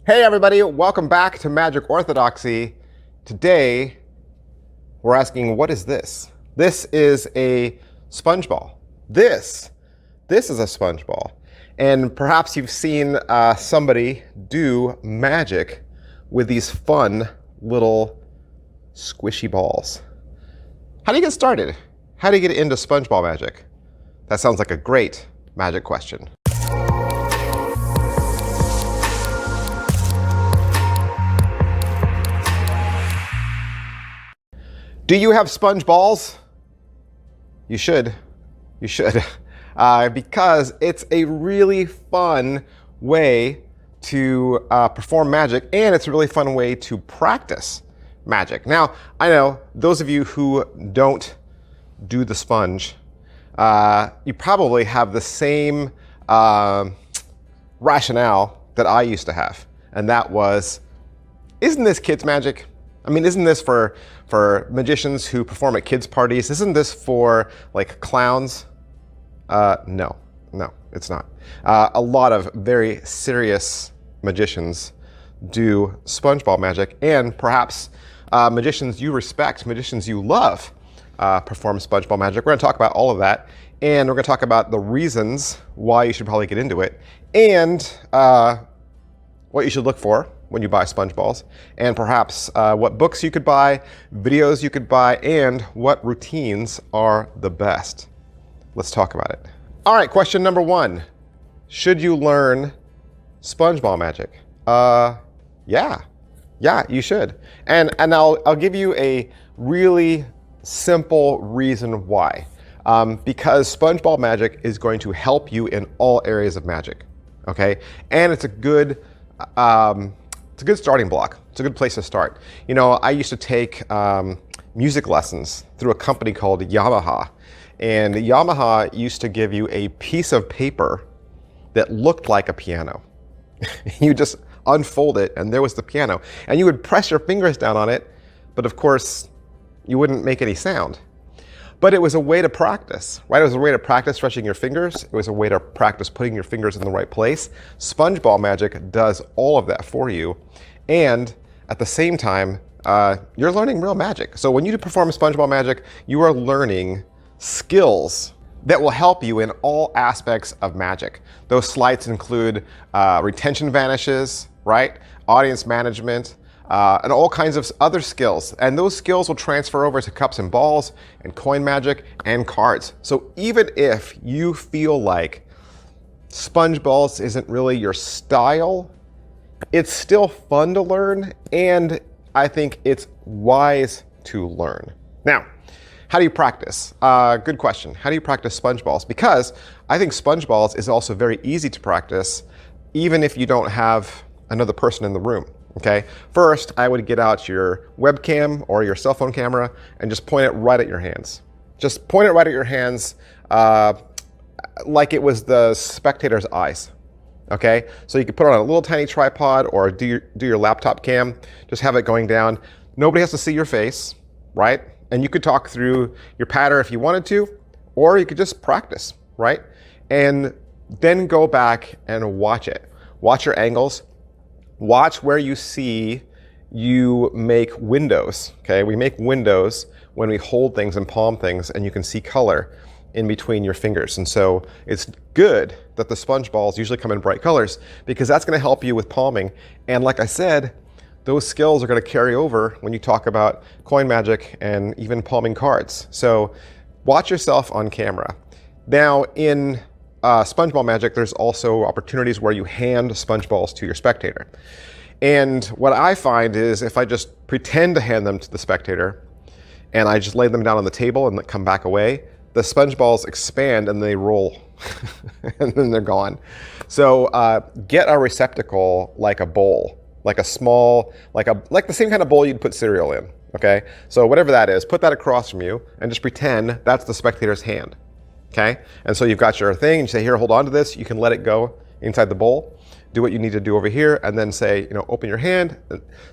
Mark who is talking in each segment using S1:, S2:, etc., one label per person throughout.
S1: Hey everybody, welcome back to Magic Orthodoxy. Today, we're asking, what is this? This is a sponge ball. This is a sponge ball. And perhaps you've seen somebody do magic with these fun little squishy balls. How do you get started? How do you get into sponge ball magic? That sounds like a great magic question. Do you have sponge balls? You should. You should. Because it's a really fun way to perform magic, and it's a really fun way to practice magic. Now, I know those of you who don't do the sponge, you probably have the same rationale that I used to have, and that was, isn't this kids' magic? I mean, isn't this for magicians who perform at kids' parties? Isn't this for like clowns? No, it's not. A lot of very serious magicians do sponge ball magic, and perhaps magicians you respect, magicians you love, perform sponge ball magic. We're going to talk about all of that, and we're going to talk about the reasons why you should probably get into it, and what you should look for when you buy sponge balls, and perhaps what books you could buy, videos you could buy, and what routines are the best. Let's talk about it. All right, question number one. Should you learn sponge ball magic? Yeah, you should. And I'll give you a really simple reason why. Because sponge ball magic is going to help you in all areas of magic, okay? And it's a good starting block. It's a good place to start. You know, I used to take music lessons through a company called Yamaha. And Yamaha used to give you a piece of paper that looked like a piano. You just unfold it, and there was the piano. And you would press your fingers down on it, but of course, you wouldn't make any sound. But it was a way to practice, right? It was a way to practice stretching your fingers. It was a way to practice putting your fingers in the right place. Sponge ball magic does all of that for you. And at the same time, you're learning real magic. So when you perform sponge ball magic, you are learning skills that will help you in all aspects of magic. Those sleights include retention vanishes, right? Audience management, and all kinds of other skills. And those skills will transfer over to cups and balls and coin magic and cards. So even if you feel like sponge balls isn't really your style, it's still fun to learn, and I think it's wise to learn. Now, how do you practice? Good question. How do you practice sponge balls? Because I think sponge balls is also very easy to practice, even if you don't have another person in the room. Okay. First, I would get out your webcam or your cell phone camera and just point it right at your hands. Just point it right at your hands like it was the spectator's eyes. Okay. So you could put it on a little tiny tripod or do your laptop cam. Just have it going down. Nobody has to see your face, right? And you could talk through your pattern if you wanted to, or you could just practice, right? And then go back and watch it. Watch your angles. Watch where you see you make windows, okay? We make windows when we hold things and palm things, and you can see color in between your fingers. And so it's good that the sponge balls usually come in bright colors, because that's gonna help you with palming. And like I said, those skills are gonna carry over when you talk about coin magic and even palming cards. So watch yourself on camera. Now in sponge ball magic, there's also opportunities where you hand sponge balls to your spectator. And what I find is if I just pretend to hand them to the spectator and I just lay them down on the table and come back away, the sponge balls expand and they roll and then they're gone. So get a receptacle like a bowl, like a small, like the same kind of bowl you'd put cereal in, okay? So whatever that is, put that across from you and just pretend that's the spectator's hand. Okay, and so you've got your thing, and you say, here, hold on to this. You can let it go inside the bowl. Do what you need to do over here, and then say, you know, open your hand.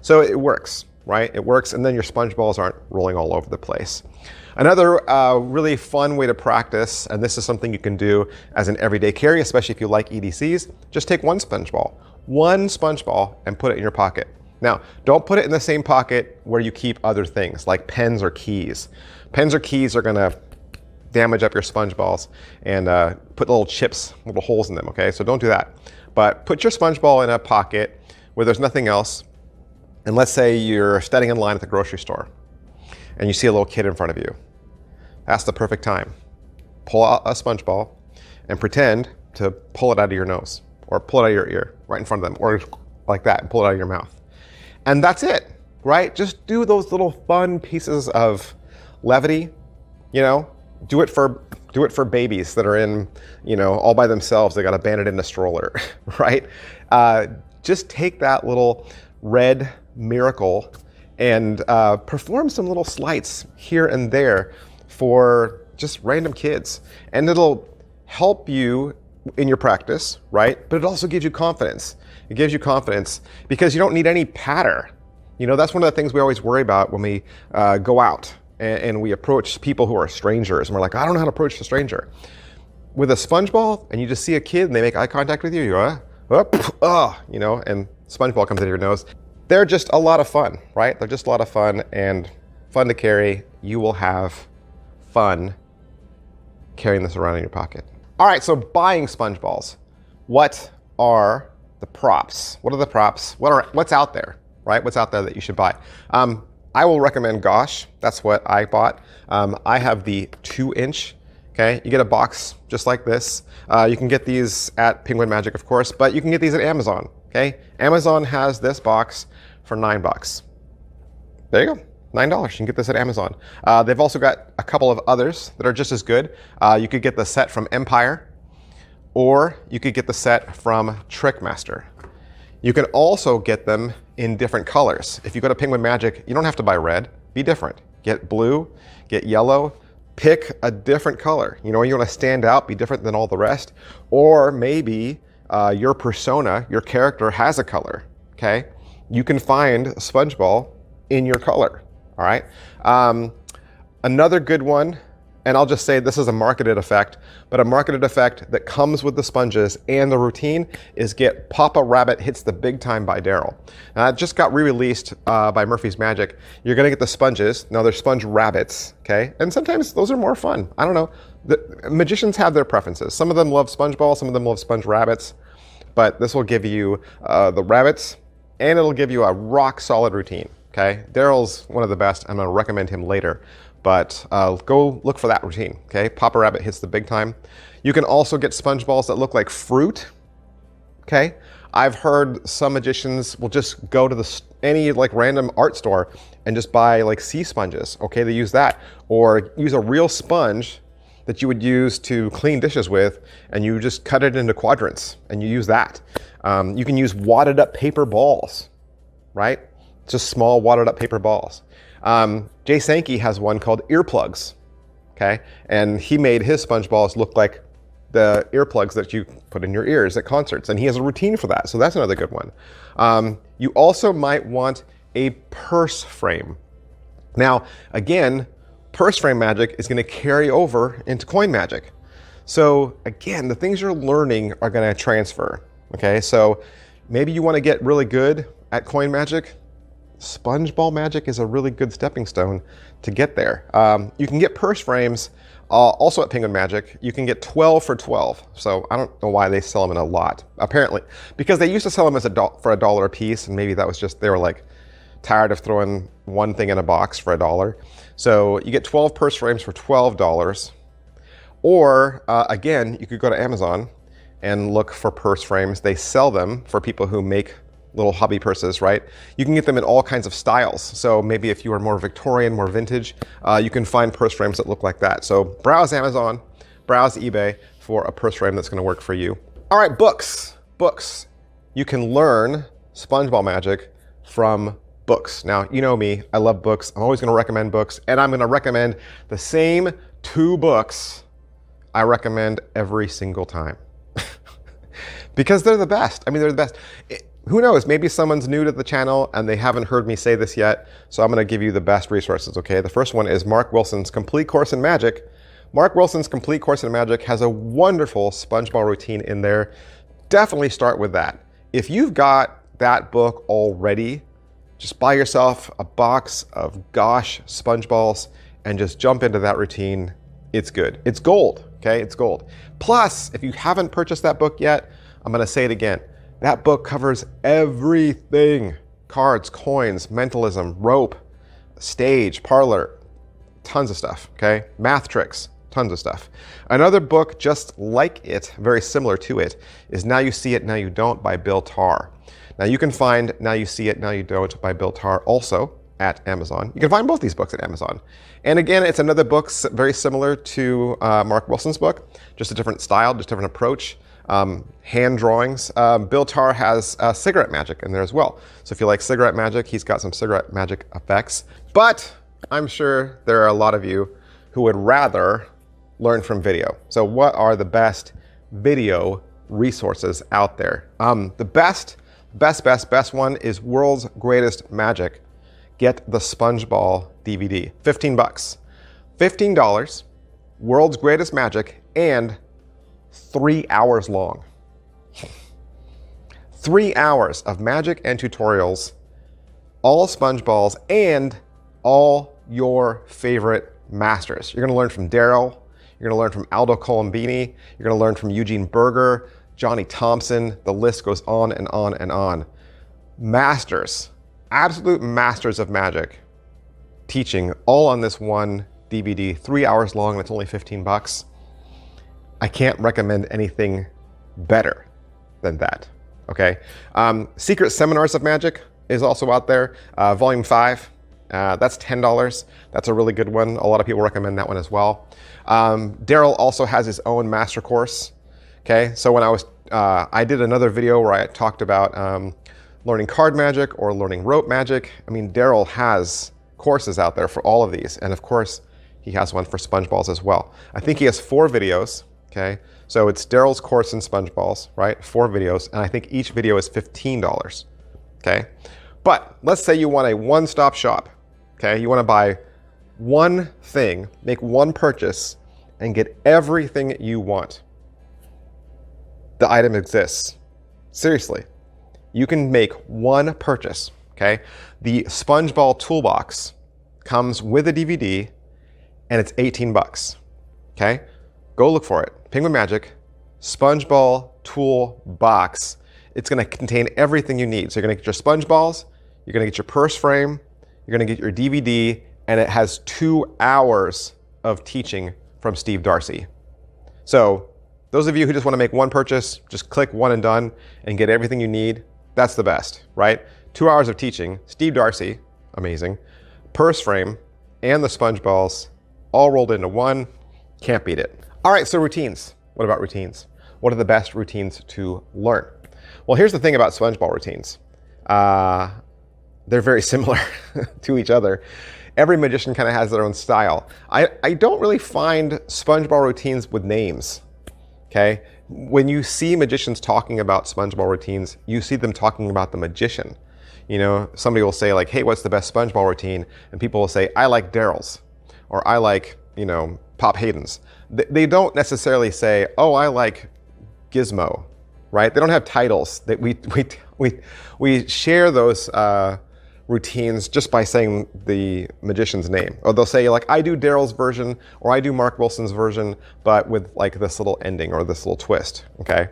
S1: So it works, right? It works, and then your sponge balls aren't rolling all over the place. Another really fun way to practice, and this is something you can do as an everyday carry, especially if you like EDCs, just take one sponge ball one sponge ball and put it in your pocket. Now, don't put it in the same pocket where you keep other things like pens or keys. Pens or keys are gonna damage up your sponge balls and put little chips, little holes in them, okay? So don't do that. But put your sponge ball in a pocket where there's nothing else. And let's say you're standing in line at the grocery store and you see a little kid in front of you. That's the perfect time. Pull out a sponge ball and pretend to pull it out of your nose or pull it out of your ear right in front of them, or like that, and pull it out of your mouth. And that's it, right? Just do those little fun pieces of levity, you know? Do it for babies that are in, you know, all by themselves. They got to band it in a stroller, right? Just take that little red miracle and perform some little sleights here and there for just random kids. And it'll help you in your practice, right? But it also gives you confidence. It gives you confidence because you don't need any patter. You know, that's one of the things we always worry about when we go out and we approach people who are strangers. And we're like, I don't know how to approach a stranger. With a sponge ball, and you just see a kid and they make eye contact with you, you go, you know, and sponge ball comes into your nose. They're just a lot of fun, right? They're just a lot of fun and fun to carry. You will have fun carrying this around in your pocket. All right, so buying sponge balls. What are the props? What are the props? What's out there, right? What's out there that you should buy? I will recommend Gosh. That's what I bought. I have the 2-inch. Okay, you get a box just like this. You can get these at Penguin Magic, of course, but you can get these at Amazon. Okay, Amazon has this box for $9. There you go, $9. You can get this at Amazon. They've also got a couple of others that are just as good. You could get the set from Empire, or you could get the set from Trickmaster. You can also get them in different colors. If you go to Penguin Magic, you don't have to buy red. Be different. Get blue, get yellow, pick a different color. You know, you want to stand out, be different than all the rest. Or maybe your persona, your character has a color, okay? You can find a sponge ball in your color, all right? Another good one, and I'll just say this is a marketed effect, but a marketed effect that comes with the sponges and the routine is get Papa Rabbit Hits the Big Time by Daryl. Now, it just got re-released by Murphy's Magic. You're gonna get the sponges. Now they're sponge rabbits, okay? And sometimes those are more fun. I don't know. The magicians have their preferences. Some of them love sponge balls, some of them love sponge rabbits, but this will give you the rabbits, and it'll give you a rock solid routine, okay? Daryl's one of the best. I'm gonna recommend him later. But go look for that routine, okay? Papa Rabbit Hits the Big Time. You can also get sponge balls that look like fruit, okay? I've heard some magicians will just go to any like random art store and just buy like sea sponges, okay? They use that. Or use a real sponge that you would use to clean dishes with, and you just cut it into quadrants and you use that. You can use wadded up paper balls, right? Just small wadded up paper balls. Jay Sankey has one called earplugs, okay? And he made his sponge balls look like the earplugs that you put in your ears at concerts, and he has a routine for that, so that's another good one. You also might want a purse frame. Now, again, purse frame magic is gonna carry over into coin magic. So again, the things you're learning are gonna transfer, okay? So maybe you wanna get really good at coin magic. Sponge ball magic is a really good stepping stone to get there. You can get purse frames also at Penguin Magic. You can get 12 for $12. So I don't know why they sell them in a lot. Apparently, because they used to sell them as for $1 a piece, and maybe that was just, they were like tired of throwing one thing in a box for $1. So you get 12 purse frames for $12. Or again, you could go to Amazon and look for purse frames. They sell them for people who make little hobby purses, right? You can get them in all kinds of styles. So maybe if you are more Victorian, more vintage, you can find purse frames that look like that. So browse Amazon, browse eBay for a purse frame that's gonna work for you. All right, books. Books. You can learn sponge ball magic from books. Now, you know me, I love books. I'm always gonna recommend books, and I'm gonna recommend the same 2 books I recommend every single time. Because they're the best. I mean, they're the best. Who knows, maybe someone's new to the channel and they haven't heard me say this yet, so I'm gonna give you the best resources, okay? The first one is Mark Wilson's Complete Course in Magic. Mark Wilson's Complete Course in Magic has a wonderful sponge ball routine in there. Definitely start with that. if you've got that book already, just buy yourself a box of Gosh sponge balls and just jump into that routine. It's good. It's gold, okay? It's gold. Plus, if you haven't purchased that book yet, I'm gonna say it again. That book covers everything. Cards, coins, mentalism, rope, stage, parlor, tons of stuff, okay? Math tricks, tons of stuff. Another book just like it, very similar to it, is Now You See It, Now You Don't by Bill Tarr. Now you can find Now You See It, Now You Don't by Bill Tarr also at Amazon. You can find both these books at Amazon. And again, it's another book very similar to Mark Wilson's book, just a different style, just a different approach. Hand drawings. Bill Tarr has cigarette magic in there as well. So if you like cigarette magic, he's got some cigarette magic effects. But I'm sure there are a lot of you who would rather learn from video. So what are the best video resources out there? The best one is World's Greatest Magic. Get the SpongeBall DVD. 15 bucks. $15, World's Greatest Magic, and 3 hours long. 3 hours of magic and tutorials, all SpongeBalls, and all your favorite masters. You're gonna learn from Daryl, you're gonna learn from Aldo Colombini, you're gonna learn from Eugene Berger, Johnny Thompson, the list goes on and on and on. Masters, absolute masters of magic, teaching all on this one DVD, 3 hours long, and it's only 15 bucks. I can't recommend anything better than that, okay? Secret Seminars of Magic is also out there, volume 5. That's $10. That's a really good one. A lot of people recommend that one as well. Daryl also has his own master course, okay? So when I did another video where I talked about learning card magic or learning rope magic. I mean, Daryl has courses out there for all of these. And of course, he has one for SpongeBalls as well. I think he has 4 videos, okay? So it's Daryl's course in SpongeBalls, right? 4 videos, and I think each video is $15, okay? But let's say you want a one-stop shop, okay? You wanna buy one thing, make one purchase, and get everything you want. The item exists. Seriously. You can make one purchase, okay? The SpongeBall Toolbox comes with a DVD, and it's 18 bucks, okay? Go look for it. Penguin Magic, SpongeBall Toolbox. It's gonna contain everything you need. So you're gonna get your SpongeBalls, you're gonna get your purse frame, you're gonna get your DVD, and it has 2 hours of teaching from Steve Darcy. So those of you who just wanna make one purchase, just click one and done and get everything you need. That's the best, right? 2 hours of teaching, Steve Darcy, amazing, purse frame, and the SpongeBalls all rolled into one. Can't beat it. All right, so routines. What about routines? What are the best routines to learn? Well, here's the thing about SpongeBall routines. They're very similar to each other. Every magician kind of has their own style. I don't really find SpongeBall routines with names, okay? When you see magicians talking about SpongeBall routines, you see them talking about the magician. You know, somebody will say like, hey, what's the best SpongeBall routine? And people will say, I like Daryl's, or I like, you know, Pop Hayden's. They don't necessarily say, oh, I like Gizmo, right? They don't have titles. That we share those routines just by saying the magician's name. Or they'll say like, I do Daryl's version, or I do Mark Wilson's version, but with like this little ending or this little twist, okay?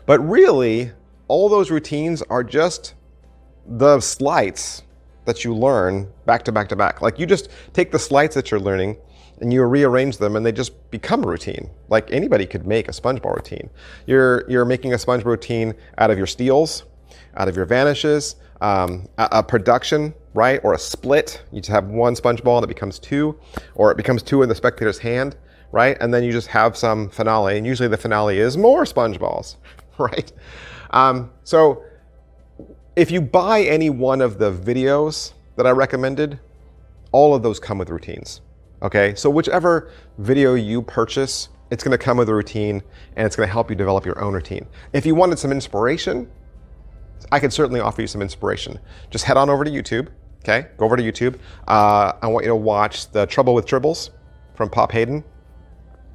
S1: But really, all those routines are just the sleights that you learn back to back to back. Like you just take the sleights that you're learning and you rearrange them and they just become a routine. Like anybody could make a SpongeBall routine. You're making a SpongeBall routine out of your steals, out of your vanishes, a production, right? Or a split. You just have one SpongeBall and it becomes 2, or it becomes 2 in the spectator's hand, right? And then you just have some finale, and usually the finale is more SpongeBalls, right? So if you buy any one of the videos that I recommended, all of those come with routines, okay? So whichever video you purchase, it's gonna come with a routine and it's gonna help you develop your own routine. If you wanted some inspiration, I could certainly offer you some inspiration. Just head on over to YouTube, okay? Go over to YouTube. I want you to watch The Trouble with Tribbles from Pop Hayden.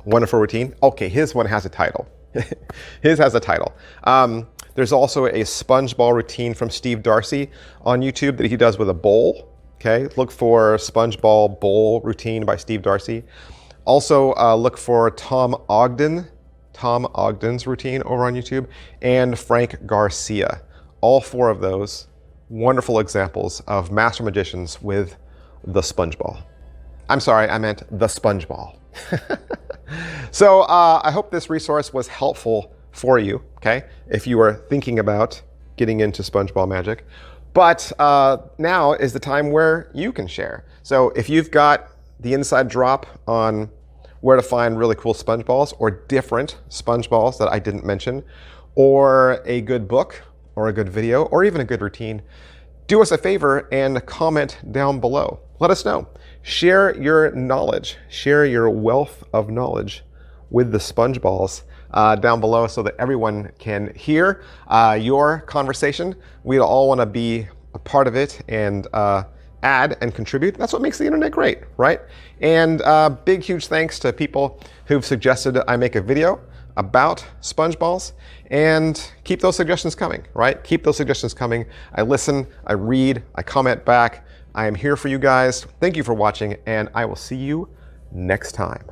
S1: Wonderful routine. Okay, his one has a title. His has a title. There's also a sponge ball routine from Steve Darcy on YouTube that he does with a bowl. Okay, look for sponge ball bowl routine by Steve Darcy. Also look for Tom Ogden's routine over on YouTube, and Frank Garcia. All four of those wonderful examples of master magicians with the sponge ball. I'm sorry, I meant the sponge ball. So I hope this resource was helpful for you, okay, if you are thinking about getting into sponge ball magic. But now is the time where you can share. So if you've got the inside drop on where to find really cool sponge balls or different sponge balls that I didn't mention, or a good book or a good video or even a good routine, do us a favor and comment down below. Let us know. Share your knowledge, share your wealth of knowledge with the sponge balls down below so that everyone can hear your conversation. We all want to be a part of it and add and contribute. That's what makes the internet great, right? And big, huge thanks to people who've suggested I make a video about sponge balls, and keep those suggestions coming, right? Keep those suggestions coming. I listen, I read, I comment back. I am here for you guys. Thank you for watching, and I will see you next time.